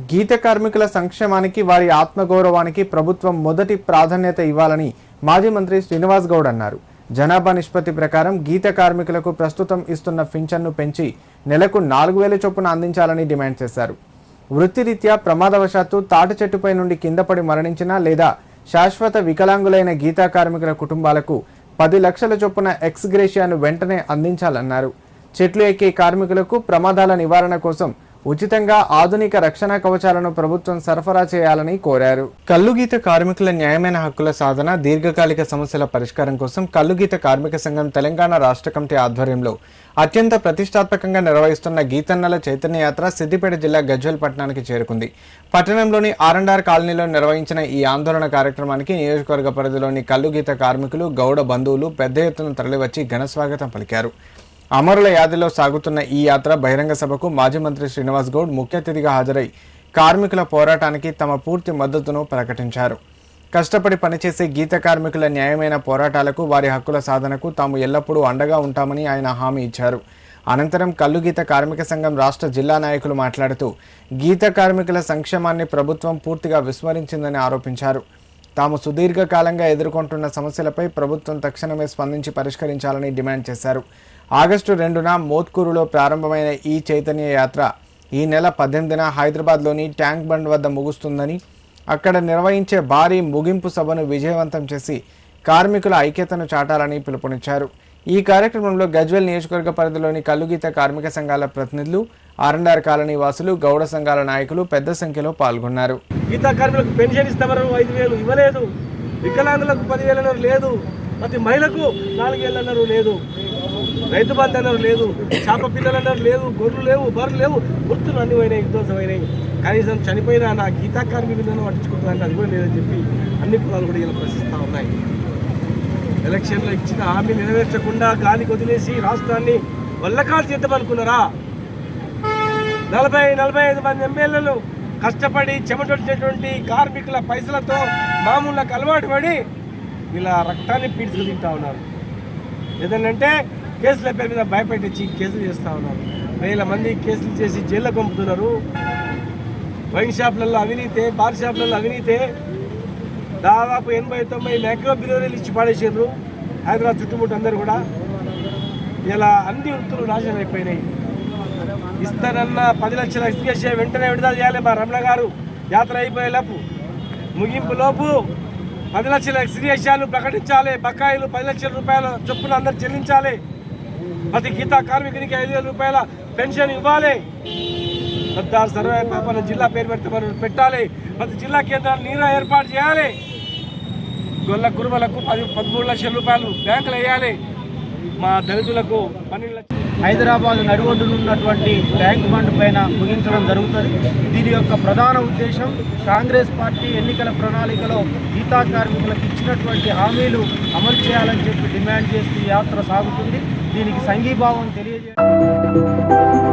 గీత కార్మికుల సంక్షేమానికి వారి ఆత్మగౌరవానికి ప్రభుత్వం మొదటి ప్రాధాన్యత ఇవ్వాలని మాజీ మంత్రి శ్రీనివాస్ గౌడ్ అన్నారు. జనాభా నిష్పత్తి ప్రకారం గీత కార్మికులకు ప్రస్తుతం ఇస్తున్న పింఛన్ను పెంచి నెలకు 4,000 చొప్పున అందించాలని డిమాండ్ చేశారు. వృత్తిరీత్యా ప్రమాదవశాత్తు తాటి చెట్టుపై నుండి కిందపడి మరణించిన లేదా శాశ్వత వికలాంగులైన గీతా కార్మికుల కుటుంబాలకు 10 లక్షల చొప్పున ఎక్స్ గ్రేషియాను వెంటనే అందించాలన్నారు. చెట్లు ఎక్కే కార్మికులకు ప్రమాదాల నివారణ కోసం ఉచితంగా ఆధునిక రక్షణ కవచాలను ప్రభుత్వం సరఫరా చేయాలని కోరారు. కల్లుగీత కార్మికుల న్యాయమైన హక్కుల సాధన, దీర్ఘకాలిక సమస్యల పరిష్కారం కోసం కల్లుగీత కార్మిక సంఘం తెలంగాణ రాష్ట్ర కమిటీ ఆధ్వర్యంలో అత్యంత ప్రతిష్టాత్మకంగా నిర్వహిస్తున్న గీతన్నల చైతన్య యాత్ర సిద్దిపేట జిల్లా గజ్వేల్ పట్టణానికి చేరుకుంది. పట్టణంలోని ఆర్ఎండ్ఆర్ కాలనీలో నిర్వహించిన ఈ ఆందోళన కార్యక్రమానికి నియోజకవర్గ పరిధిలోని కల్లుగీత కార్మికులు, గౌడ బంధువులు పెద్ద ఎత్తున తరలివచ్చి ఘనస్వాగతం పలికారు. అమరుల యాదిలో సాగుతున్న ఈ యాత్ర బహిరంగ సభకు మాజీ మంత్రి శ్రీనివాస్ గౌడ్ ముఖ్య అతిథిగా హాజరై కార్మికుల పోరాటానికి తమ పూర్తి మద్దతును ప్రకటించారు. కష్టపడి పనిచేసే గీత కార్మికుల న్యాయమైన పోరాటాలకు, వారి హక్కుల సాధనకు తాము ఎల్లప్పుడూ అండగా ఉంటామని ఆయన హామీ ఇచ్చారు. అనంతరం కల్లుగీత కార్మిక సంఘం రాష్ట్ర జిల్లా నాయకులు మాట్లాడుతూ గీత కార్మికుల సంక్షేమాన్ని ప్రభుత్వం పూర్తిగా విస్మరించిందని ఆరోపించారు. తాము సుదీర్ఘకాలంగా ఎదుర్కొంటున్న సమస్యలపై ప్రభుత్వం తక్షణమే స్పందించి పరిష్కరించాలని డిమాండ్ చేశారు. ఆగస్టు 2న మోత్కూరులో ప్రారంభమైన ఈ చైతన్య యాత్ర ఈ నెల 18న హైదరాబాద్లోని ట్యాంక్ బండ్ వద్ద ముగుస్తుందని, అక్కడ నిర్వహించే భారీ ముగింపు సభను విజయవంతం చేసి కార్మికుల ఐక్యతను చాటాలని పిలుపునిచ్చారు. ఈ కార్యక్రమంలో గజ్వేల్ నియోజకవర్గ పరిధిలోని కల్లుగీత కార్మిక సంఘాల ప్రతినిధులు, ఆర్ఎండ్ఆర్ కాలనీ వాసులు, గౌడ సంఘాల నాయకులు పెద్ద సంఖ్యలో పాల్గొన్నారు. గీతా కార్మికులకు పెన్షన్ ఇస్తామని 5,000 ఇవ్వలేదు, వికలాంగులకు 10,000 లేదు, ప్రతి మహిళకు 4,000 లేదు, రైతు బంధు అన్నారు లేదు, చేప పిల్లలు అన్నారు లేదు, గొర్రెలు లేవు, బర్రెలు లేవు, గుర్తులు అన్ని పోయినాయి, విధ్వంసమైనాయి. కనీసం చనిపోయిన నా గీతా కార్మికులను పట్టించుకుంటుందంటే అది కూడా లేదని చెప్పి అన్ని కులాలు కూడా ఇలా ప్రశ్నిస్తూ ఉన్నాయి. ఎలక్షన్లో ఇచ్చిన హామీ నెరవేర్చకుండా గాలికి వదిలేసి రాష్ట్రాన్ని వల్లకాలు చేద్దామనుకున్నారా? 40-45 మంది ఎమ్మెల్యేలు కష్టపడి చెమటొచ్చినటువంటి కార్మికుల పైసలతో మామూలులకు అలవాటు పడి ఇలా రక్తాన్ని పీడ్చుకు తింటా ఉన్నారు. ఏదంటే కేసుల పేరు మీద భయపెట్టించి కేసులు చేస్తూ ఉన్నారు. 1000 మంది కేసులు చేసి జైల్లో పంపుతున్నారు. వైన్ షాపులలో అవినీతే, బార్ షాపులలో అవినీతే. దాదాపు 80-90 మైక్రో బిలియనీలు ఇచ్చి పాడేసారు హైదరాబాద్ చుట్టుముట్టు అందరూ కూడా. ఇలా అన్ని వృత్తులు నాశనం అయిపోయినాయి. ఇస్తానన్న 10 లక్షల ఎక్స్గ్రేషియా వెంటనే విడుదల చేయాలి. మా రమణ గారు యాత్ర అయిపోయే లోపు, ముగింపు లోపు 10 లక్షల ఎక్స్గ్రేషియాలు ప్రకటించాలి. బకాయిలు 10 లక్షల రూపాయల చొప్పున అందరు చెల్లించాలి. ప్రతి గీతా కార్మికునికి 5,000 రూపాయల పెన్షన్ ఇవ్వాలి. సర్దార్ సర్వే పాపన జిల్లా పేరు పెడితే మనం పెట్టాలి. ప్రతి జిల్లా కేంద్రాలు నీరు ఏర్పాటు చేయాలి. గొల్ల కురుమలకు 13 లక్షల రూపాయలు బ్యాంకులు వేయాలి. మా దళితులకు 12 లక్షలు. హైదరాబాద్ నడిబొడ్డునున్నటువంటి ట్యాంక్ బండ్ పైన ముగించడం జరుగుతుంది. దీని యొక్క ప్రధాన ఉద్దేశం కాంగ్రెస్ పార్టీ ఎన్నికల ప్రణాళికలో గీతా కార్మికులకు ఇచ్చినటువంటి హామీలు అమలు చేయాలని చెప్పి డిమాండ్ చేస్తూ యాత్ర సాగుతుంది. దీనికి సంఘీభావం తెలియజేయాలి.